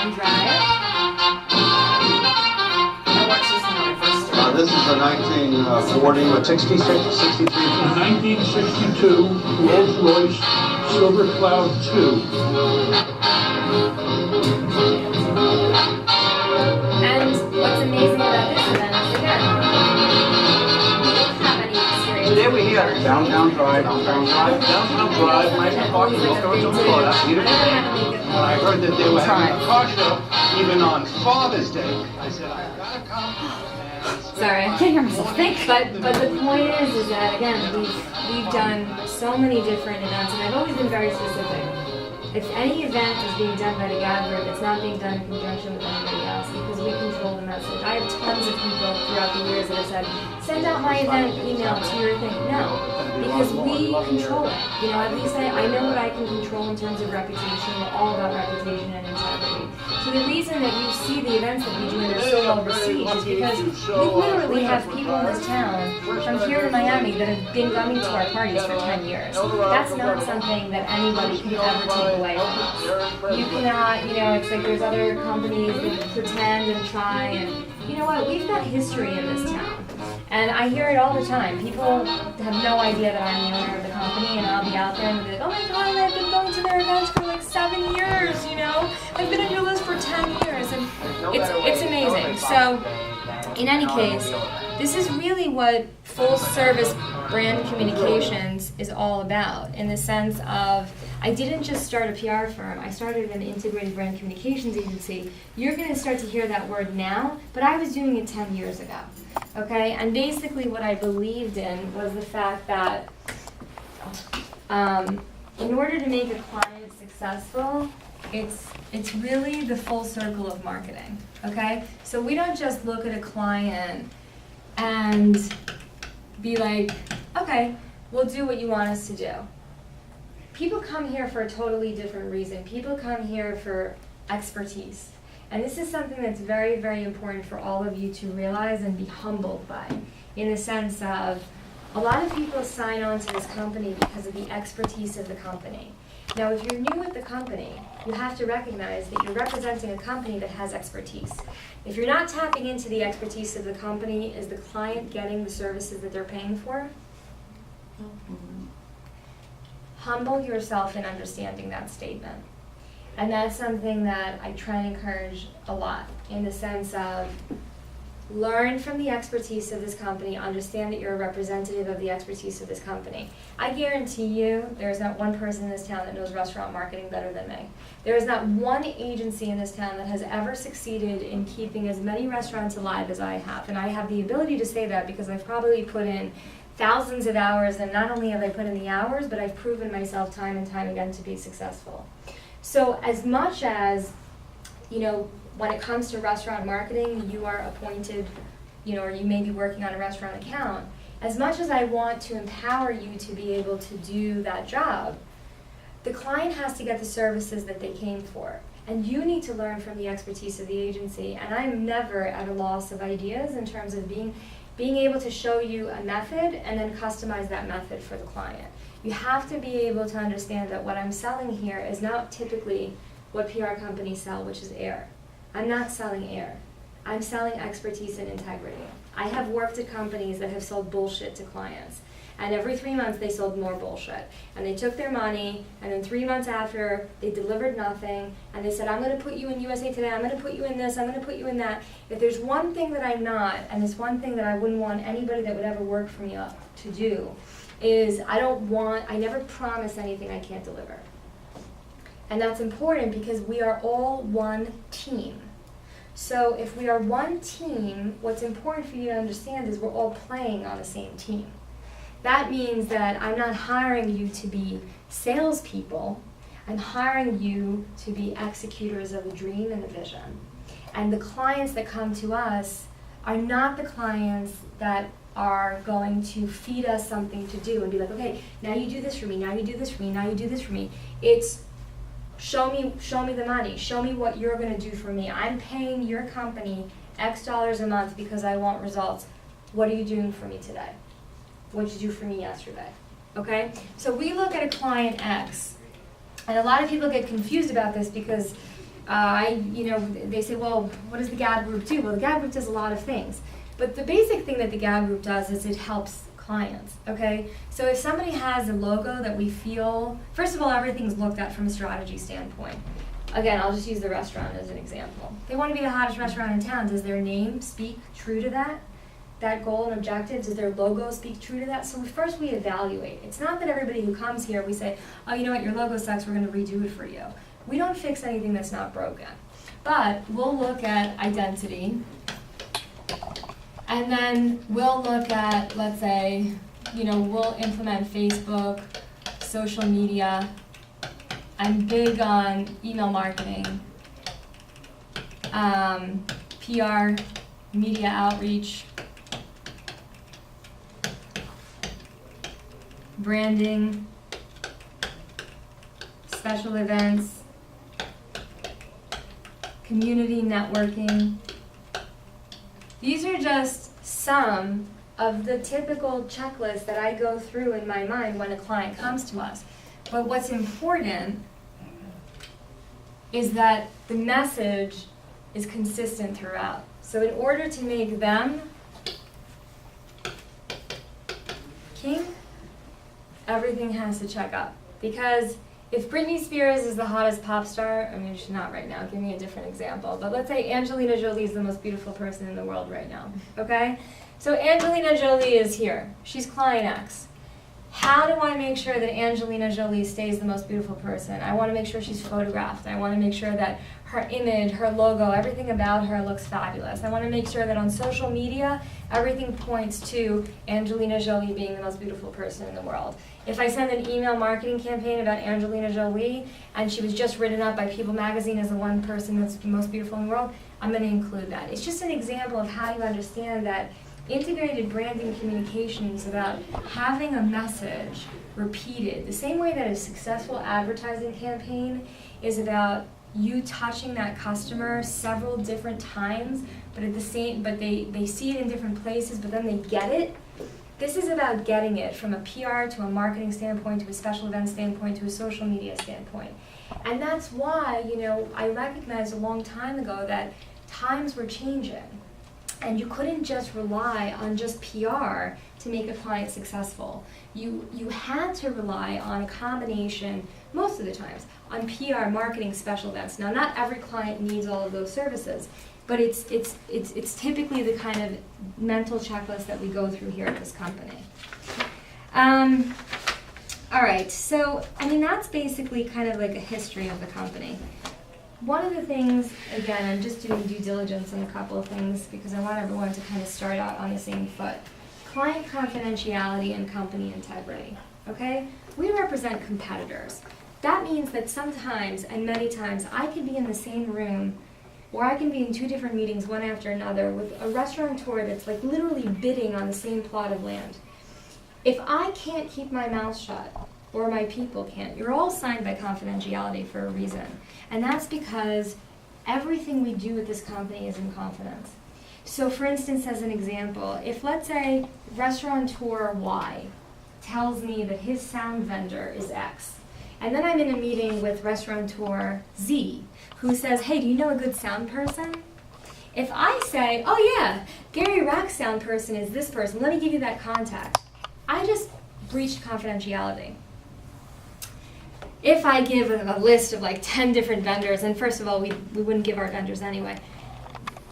Downtown Drive. That works just when I first started. This is the 1940, what, 66, 63? 1962 Rolls-Royce Silver Cloud 2. And what's amazing about this event is, again, we don't have any experience. Today we're here, Downtown Drive, Downtown Drive. Downtown Drive, Miami Park, Boca Raton, Florida. When I heard that they were having a car show, even on Father's Day, I said, I've got to come. Sorry, I can't hear myself think. But the point is that, again, we've done so many different events, and I've always been very specific. If any event is being done by the GAD Group, it's not being done in conjunction with anybody else because we control the message. I have tons of people throughout the years that have said, send out my event email to your thing. No, because we control it. You know, at least I know what I can control in terms of reputation. We're all about reputation and integrity. So the reason that you see the events that we do and they're so well received is because we literally have people in this town from here to Miami that have been coming to our parties for 10 years. That's not something that anybody can ever take away from us. You cannot, you know, it's like there's other companies that pretend and try, and you know what, we've got history in this town. And I hear it all the time. People have no idea that I'm the owner of the company, and I'll be out there and be like, oh my God, I've been going to their events for like 7 years, you know? I've been on your list for 10 years, and it's amazing. So, in any case, this is really what full service brand communications is all about, in the sense of, I didn't just start a PR firm, I started an integrated brand communications agency. You're going to start to hear that word now, but I was doing it 10 years ago. Okay, and basically what I believed in was the fact that in order to make a client successful, it's really the full circle of marketing. Okay, so we don't just look at a client and be like, okay, we'll do what you want us to do. People come here for a totally different reason. People come here for expertise. And this is something that's very, very important for all of you to realize and be humbled by, in the sense of, a lot of people sign on to this company because of the expertise of the company. Now, if you're new with the company, you have to recognize that you're representing a company that has expertise. If you're not tapping into the expertise of the company, is the client getting the services that they're paying for? Humble yourself in understanding that statement. And that's something that I try and encourage a lot, in the sense of, learn from the expertise of this company, understand that you're a representative of the expertise of this company. I guarantee you there is not one person in this town that knows restaurant marketing better than me. There is not one agency in this town that has ever succeeded in keeping as many restaurants alive as I have. And I have the ability to say that because I've probably put in thousands of hours, and not only have I put in the hours, but I've proven myself time and time again to be successful. So as much as, you know, when it comes to restaurant marketing, you are appointed, you know, or you may be working on a restaurant account, as much as I want to empower you to be able to do that job, the client has to get the services that they came for. And you need to learn from the expertise of the agency. And I'm never at a loss of ideas in terms of being able to show you a method and then customize that method for the client. You have to be able to understand that what I'm selling here is not typically what PR companies sell, which is air. I'm not selling air. I'm selling expertise and integrity. I have worked at companies that have sold bullshit to clients. And every 3 months they sold more bullshit. And they took their money, and then 3 months after, they delivered nothing, and they said, I'm gonna put you in USA Today, I'm gonna put you in this, I'm gonna put you in that. If there's one thing that I'm not, and it's one thing that I wouldn't want anybody that would ever work for me to do, is I never promise anything I can't deliver. And that's important because we are all one team. So if we are one team, what's important for you to understand is we're all playing on the same team. That means that I'm not hiring you to be salespeople. I'm hiring you to be executors of a dream and a vision. And the clients that come to us are not the clients that are going to feed us something to do and be like, okay, now you do this for me, now you do this for me, now you do this for me. It's show me the money, show me what you're gonna do for me. I'm paying your company X dollars a month because I want results. What are you doing for me today? What did you do for me yesterday? Okay? So we look at a client X, and a lot of people get confused about this because They say, well, what does the GAB group do? Well, the GAB group does a lot of things. But the basic thing that the GAB group does is it helps clients, okay? So if somebody has a logo that we feel, first of all, everything's looked at from a strategy standpoint. Again, I'll just use the restaurant as an example. They want to be the hottest restaurant in town. Does their name speak true to that goal and objective? Does their logo speak true to that? So first we evaluate. It's not that everybody who comes here, we say, oh, you know what, your logo sucks, we're going to redo it for you. We don't fix anything that's not broken. But we'll look at identity, and then we'll look at, let's say, we'll implement Facebook, social media. I'm big on email marketing, PR, media outreach, branding, special events, community networking. These are just some of the typical checklists that I go through in my mind when a client comes to us. But what's important is that the message is consistent throughout. So in order to make them king, everything has to check up. Because if Britney Spears is the hottest pop star, I mean, she's not right now, give me a different example, but let's say Angelina Jolie is the most beautiful person in the world right now, okay? So Angelina Jolie is here. She's client X. How do I make sure that Angelina Jolie stays the most beautiful person? I want to make sure she's photographed. I want to make sure that her image, her logo, everything about her looks fabulous. I want to make sure that on social media, everything points to Angelina Jolie being the most beautiful person in the world. If I send an email marketing campaign about Angelina Jolie and she was just written up by People magazine as the one person that's the most beautiful in the world, I'm going to include that. It's just an example of how you understand that integrated branding communication is about having a message repeated. The same way that a successful advertising campaign is about you touching that customer several different times, but they see it in different places, but then they get it. This is about getting it from a PR to a marketing standpoint, to a special event standpoint, to a social media standpoint. And that's why, I recognized a long time ago that times were changing. And you couldn't just rely on just PR to make a client successful. You had to rely on a combination, most of the times, on PR, marketing, special events. Now, not every client needs all of those services, but it's typically the kind of mental checklist that we go through here at this company. All right, so, that's basically kind of like a history of the company. One of the things, again, I'm just doing due diligence on a couple of things because I want everyone to kind of start out on the same foot. Client confidentiality and company integrity, okay? We represent competitors. That means that sometimes, and many times, I could be in the same room or I can be in two different meetings, one after another, with a restaurateur that's like literally bidding on the same plot of land. If I can't keep my mouth shut, or my people can't, you're all signed by confidentiality for a reason. And that's because everything we do with this company is in confidence. So for instance, as an example, if let's say restaurateur Y tells me that his sound vendor is X, and then I'm in a meeting with restaurateur Z, who says, hey, do you know a good sound person? If I say, oh yeah, Gary Rack's sound person is this person, let me give you that contact, I just breached confidentiality. If I give a list of like 10 different vendors, and first of all, we wouldn't give our vendors anyway,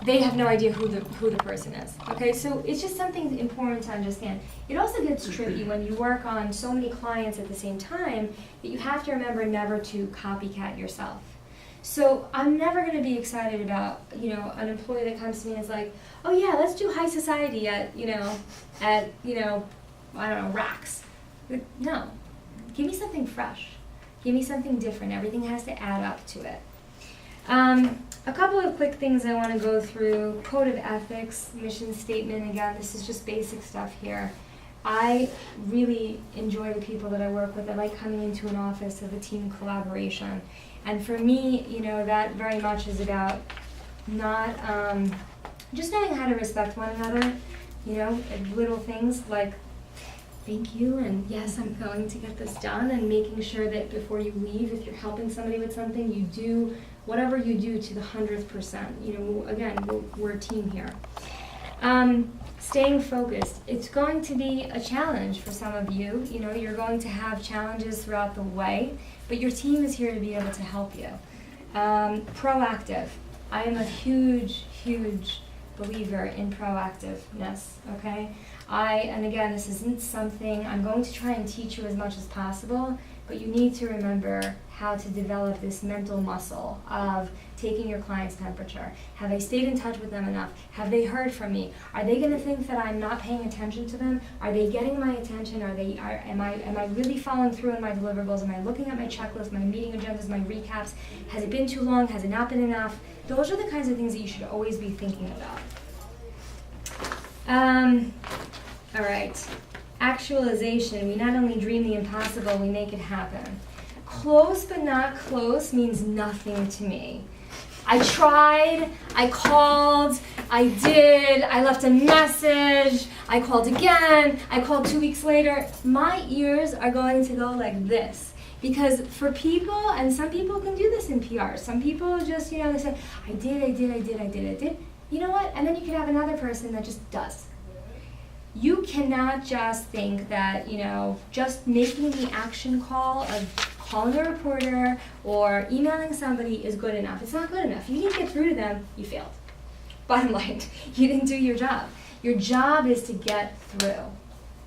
they have no idea who the person is. Okay, so it's just something important to understand. It also gets tricky when you work on so many clients at the same time that you have to remember never to copycat yourself. So I'm never going to be excited about, an employee that comes to me and is like, oh yeah, let's do high society at I don't know, Racks. No, give me something fresh. Give me something different. Everything has to add up to it. A couple of quick things I want to go through. Code of ethics, mission statement. Again, this is just basic stuff here. I really enjoy the people that I work with. I like coming into an office of a team collaboration. And for me, that very much is about not just knowing how to respect one another, little things like thank you, and yes, I'm going to get this done, and making sure that before you leave, if you're helping somebody with something, you do whatever you do to the 100%. You know, again, we're a team here. Staying focused. It's going to be a challenge for some of you. You know, you're going to have challenges throughout the way, but your team is here to be able to help you. Proactive. I am a huge believer in proactiveness, okay? And again, this isn't something I'm going to try and teach you as much as possible, but you need to remember how to develop this mental muscle of taking your client's temperature. Have I stayed in touch with them enough? Have they heard from me? Are they going to think that I'm not paying attention to them? Are they getting my attention? Am I really following through on my deliverables? Am I looking at my checklist, my meeting agendas, my recaps? Has it been too long? Has it not been enough? Those are the kinds of things that you should always be thinking about. All right. Actualization. We not only dream the impossible, we make it happen. Close but not close means nothing to me. I tried, I called, I did, I left a message, I called again, I called 2 weeks later. My ears are going to go like this. Because for people, and some people can do this in PR, some people just, you know, they say, I did. You know what? And then you can have another person that just does. You cannot just think that, you know, just making the action call of calling a reporter or emailing somebody is good enough. It's not good enough. If you didn't get through to them, you failed. Bottom line, you didn't do your job. Your job is to get through.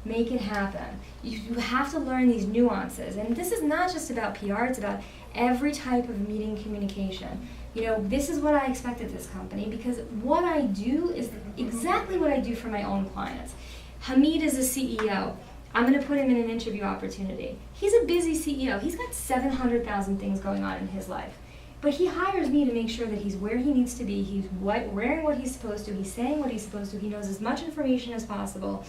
Make it happen. You have to learn these nuances. And this is not just about PR, it's about every type of meeting communication. You know, this is what I expect at this company because what I do is exactly what I do for my own clients. Hamid is a CEO. I'm going to put him in an interview opportunity. He's a busy CEO. He's got 700,000 things going on in his life. But he hires me to make sure that he's where he needs to be, he's wearing what he's supposed to, he's saying what he's supposed to, he knows as much information as possible.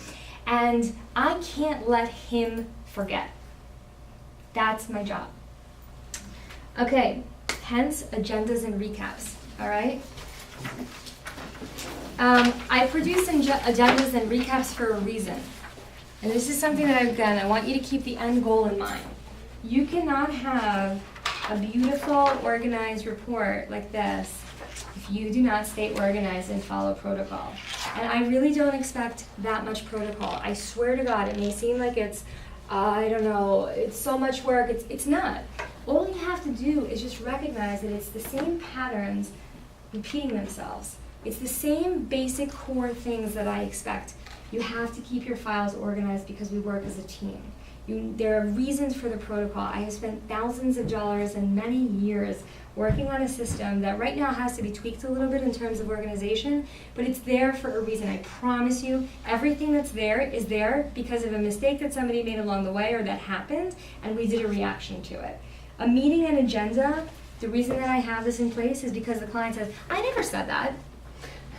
And I can't let him forget. That's my job. Okay, hence agendas and recaps, all right? I produce agendas and recaps for a reason. And this is something that, again, I want you to keep the end goal in mind. You cannot have a beautiful, organized report like this if you do not stay organized and follow protocol. And I really don't expect that much protocol. I swear to God, it may seem like it's, I don't know, it's so much work. It's not. All you have to do is just recognize that it's the same patterns repeating themselves. It's the same basic core things that I expect. You have to keep your files organized because we work as a team. There are reasons for the protocol. I have spent thousands of dollars and many years working on a system that right now has to be tweaked a little bit in terms of organization, but it's there for a reason. I promise you, everything that's there is there because of a mistake that somebody made along the way or that happened, and we did a reaction to it. A meeting and agenda, the reason that I have this in place is because the client says, I never said that.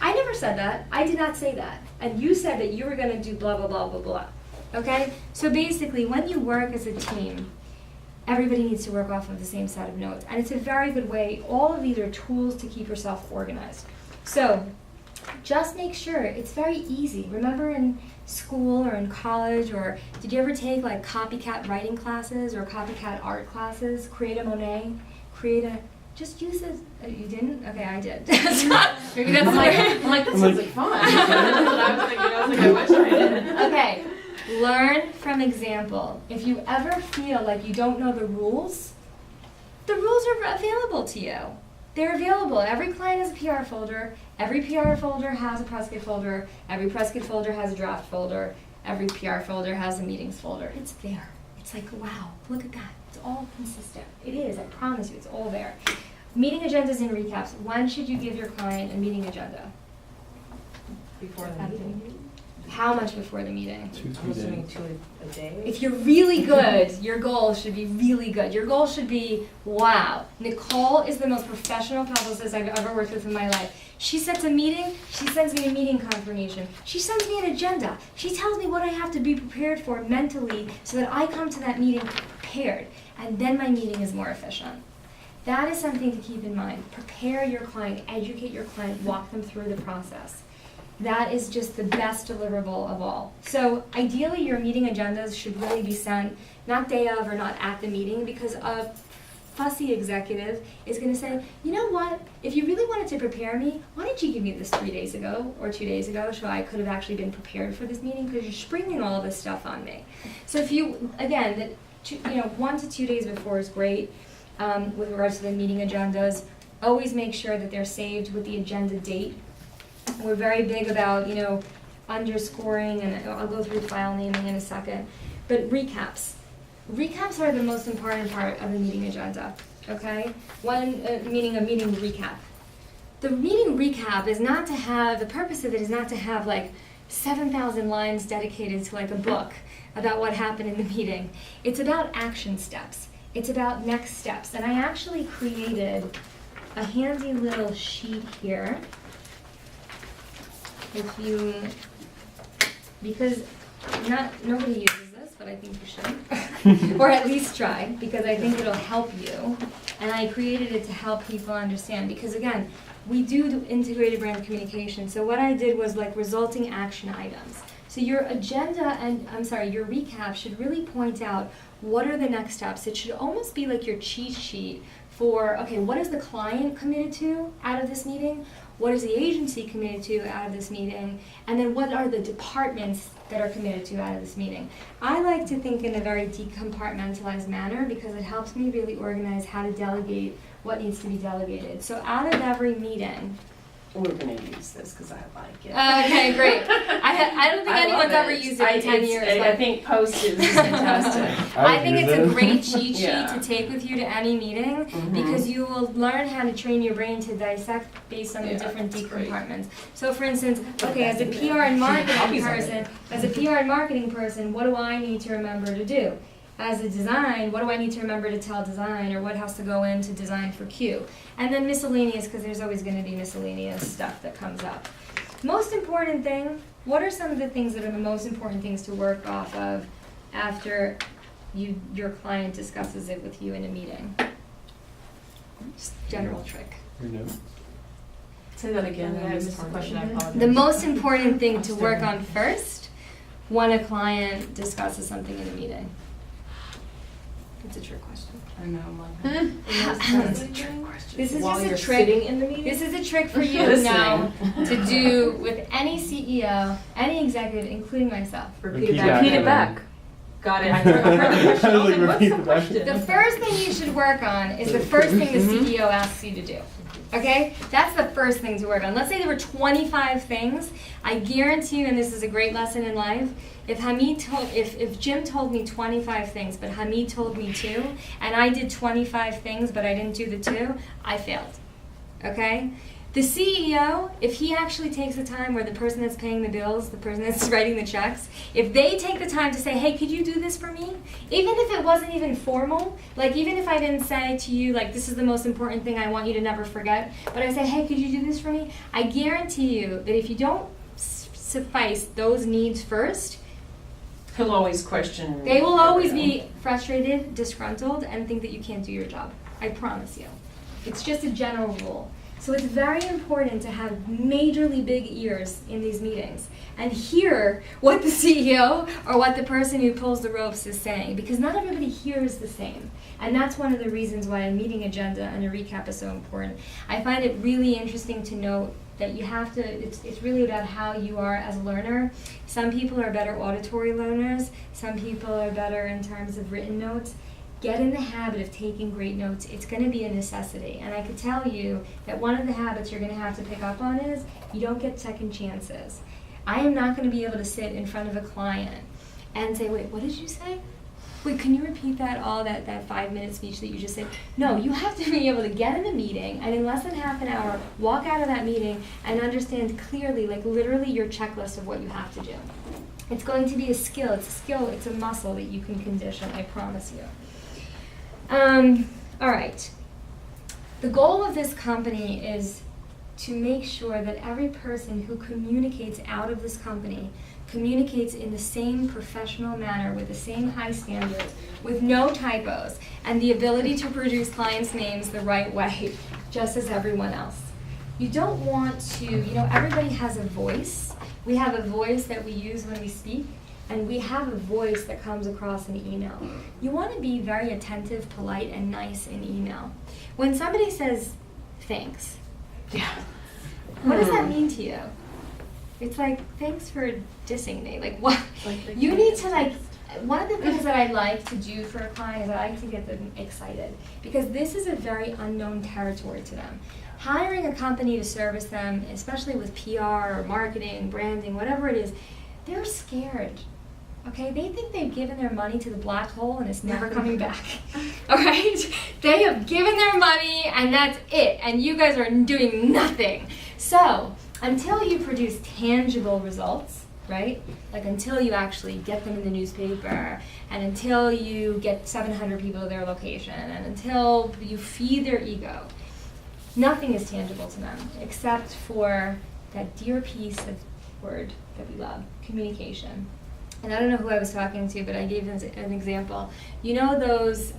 I never said that. I did not say that. And you said that you were going to do blah, blah, blah, blah, blah. Okay? So basically, when you work as a team, everybody needs to work off of the same set of notes. And it's a very good way. All of these are tools to keep yourself organized. So just make sure it's very easy. Remember in school or in college, or did you ever take like copycat writing classes or copycat art classes? Create a Monet, just use this. You didn't? Okay, I did. Maybe that's I'm like, that sounds like fun. I was thinking, I wish I did. Okay, learn from example. If you ever feel like you don't know the rules are available to you. They're available. Every client has a PR folder. Every PR folder has a press kit folder. Every press kit folder has a draft folder. Every PR folder has a meetings folder. It's there. It's like, wow, look at that. It's all consistent. It is, I promise you, it's all there. Meeting agendas and recaps. When should you give your client a meeting agenda? Before the meeting. How much before the meeting? 2-3 I'm assuming days. 2 a day. If you're really good, your goal should be really good. Your goal should be, wow, Nicole is the most professional publicist I've ever worked with in my life. She sets a meeting, she sends me a meeting confirmation. She sends me an agenda. She tells me what I have to be prepared for mentally so that I come to that meeting prepared. And then my meeting is more efficient. That is something to keep in mind. Prepare your client, educate your client, walk them through the process. That is just the best deliverable of all. So ideally your meeting agendas should really be sent not day of or not at the meeting because fussy executive is going to say, you know what, if you really wanted to prepare me, why didn't you give me this 3 days ago or 2 days ago so I could have actually been prepared for this meeting, because you're springing all this stuff on me. So if you, again, 1 to 2 days before is great with regards to the meeting agendas. Always make sure that they're saved with the agenda date. We're very big about, underscoring, and I'll go through file naming in a second. But recaps. Recaps are the most important part of the meeting agenda, okay? Meaning a meeting recap. The meeting recap is not to have, the purpose of it is not to have like 7,000 lines dedicated to like a book about what happened in the meeting. It's about action steps. It's about next steps. And I actually created a handy little sheet here. Because nobody uses this, but I think you should. Or at least try, because I think it'll help you. And I created it to help people understand, because again, we do integrated brand communication. So what I did was like resulting action items. So your agenda your recap should really point out what are the next steps. It should almost be like your cheat sheet for, okay, what is the client committed to out of this meeting? What is the agency committed to out of this meeting? And then what are the departments that are committed to out of this meeting? I like to think in a very decompartmentalized manner, because it helps me really organize how to delegate what needs to be delegated. So out of every meeting, We're gonna use this because I like it. okay, great. I don't think anyone's ever used it in 10 years. I think Post is fantastic. I think it's a great cheat sheet Yeah. to take with you to any meeting, because you will learn how to train your brain to dissect based on the different that's great. decompartments. So for instance, okay, as a PR and marketing person, what do I need to remember to do? As a design, what do I need to remember to tell design, or what has to go into design for Q? And then miscellaneous, because there's always going to be miscellaneous stuff that comes up. Most important thing, what are some of the things that are the most important things to work off of after your client discusses it with you in a meeting? Just general trick. Say that again. I missed the question. I apologize. The most important thing to work on first when a client discusses something in a meeting. It's a trick question. I know. I'm like, This is While just a you're trick. sitting in the meeting. This is a trick for you now to do with any CEO, any executive, including myself. Repeat it back. Got it. I heard the question. I was like, what's the question? The first thing you should work on is the first thing the CEO asks you to do. Okay? That's the first thing to work on. Let's say there were 25 things. I guarantee you, and this is a great lesson in life, if Jim told me 25 things, but Hamid told me 2, and I did 25 things, but I didn't do the 2, I failed. Okay? The CEO, if he actually takes the time, where the person that's paying the bills, the person that's writing the checks, if they take the time to say, hey, could you do this for me? Even if it wasn't even formal, like even if I didn't say to you, like, this is the most important thing I want you to never forget, but I say, hey, could you do this for me? I guarantee you that if you don't suffice those needs first, He'll always question. they will always be frustrated, disgruntled, and think that you can't do your job. I promise you. It's just a general rule. So it's very important to have majorly big ears in these meetings and hear what the CEO or what the person who pulls the ropes is saying, because not everybody hears the same. And that's one of the reasons why a meeting agenda and a recap is so important. I find it really interesting to note that you have to, it's really about how you are as a learner. Some people are better auditory learners. Some people are better in terms of written notes. Get in the habit of taking great notes. It's going to be a necessity. And I could tell you that one of the habits you're going to have to pick up on is you don't get second chances. I am not going to be able to sit in front of a client and say, wait, what did you say? Wait, can you repeat that 5-minute speech that you just said? No, you have to be able to get in the meeting and in less than half an hour, walk out of that meeting and understand clearly, like literally your checklist of what you have to do. It's going to be a skill. It's a muscle that you can condition, I promise you. All right. The goal of this company is to make sure that every person who communicates out of this company communicates in the same professional manner with the same high standards, with no typos, and the ability to produce clients' names the right way, just as everyone else. You don't want to, everybody has a voice. We have a voice that we use when we speak. and we have a voice that comes across in email. You want to be very attentive, polite, and nice in email. When somebody says thanks, what does that mean to you? It's like, thanks for dissing me. Like, what? You need to, like, one of the things that I like to do for a client is I like to get them excited, because this is a very unknown territory to them. Hiring a company to service them, especially with PR or marketing, branding, whatever it is, they're scared. Okay, they think they've given their money to the black hole and it's never coming back. All right, they have given their money and that's it, and you guys are doing nothing. So until you produce tangible results, right? Like until you actually get them in the newspaper, and until you get 700 people to their location, and until you feed their ego, nothing is tangible to them except for that dear piece of word that we love, communication. And I don't know who I was talking to, but I gave an example. You know those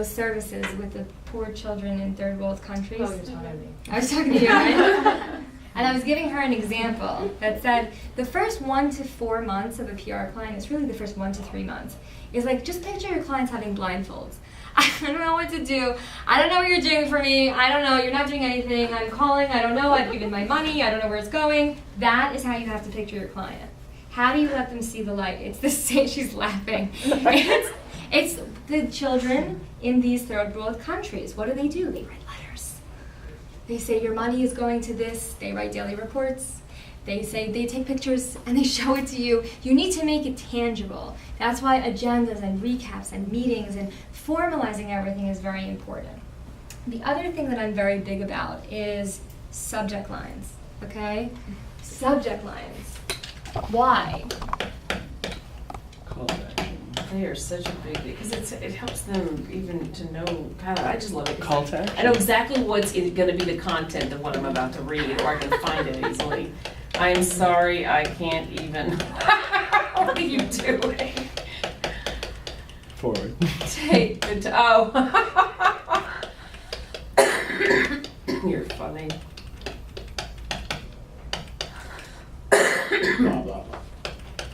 services with the poor children in third world countries? Oh, you're talking to me. I was talking to you, right? And I was giving her an example that said the first 1 to 4 months of a PR client, it's really the first 1 to 3 months, is like, just picture your clients having blindfolds. I don't know what to do. I don't know what you're doing for me. I don't know. You're not doing anything. I'm calling. I don't know. I've given my money. I don't know where it's going. That is how you have to picture your client. How do you let them see the light? It's the same. She's laughing. It's the children in these third world countries. What do? They write letters. They say your money is going to this. They write daily reports. They say they take pictures and they show it to you. You need to make it tangible. That's why agendas and recaps and meetings and formalizing everything is very important. The other thing that I'm very big about is subject lines, okay? Subject lines. Why? Call to action. They are such a big deal because it helps them even to know. God, I just love it. 'Cause Call to action. I know exactly what's going to be the content of what I'm about to read, or I can find it easily. I am sorry, I can't even. What are you doing? Forward. Take the oh. You're funny. Blah, blah, blah.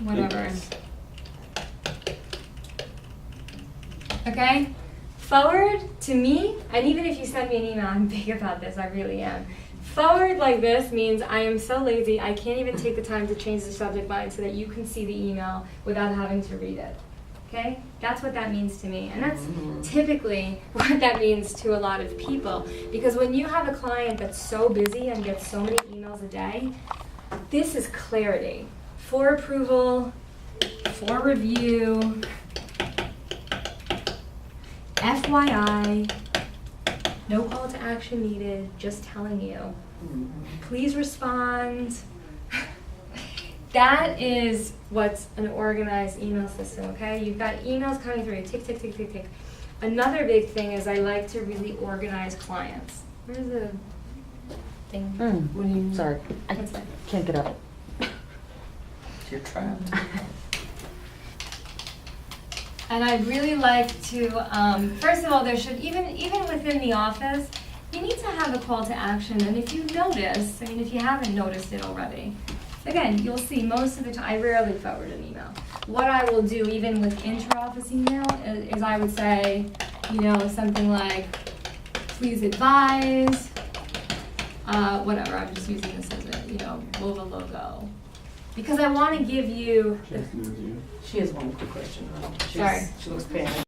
Whatever. Okay? Forward to me, and even if you send me an email, I'm big about this, I really am. Forward like this means I am so lazy, I can't even take the time to change the subject line so that you can see the email without having to read it. Okay? That's what that means to me. And that's typically what that means to a lot of people. Because when you have a client that's so busy and gets so many emails a day, this is clarity. For approval, for review, FYI, no call to action needed, just telling you. Please respond. That is what's an organized email system, okay? You've got emails coming through, tick, tick, tick, tick, tick. Another big thing is I like to really organize clients. Where's the thing? What do you mean? Sorry, I What's that? can't get up. You're trapped. And I'd really like to, first of all, there should, even within the office, you need to have a call to action. And if you notice, I mean, if you haven't noticed it already, again, you'll see most of the time, I rarely forward an email. What I will do, even with intra-office email, is I would say, you know, something like, please advise, whatever, I'm just using this as a, you know, Wova logo. Because I want to give you, Just use you. She has one quick question. Sorry. She looks panicked.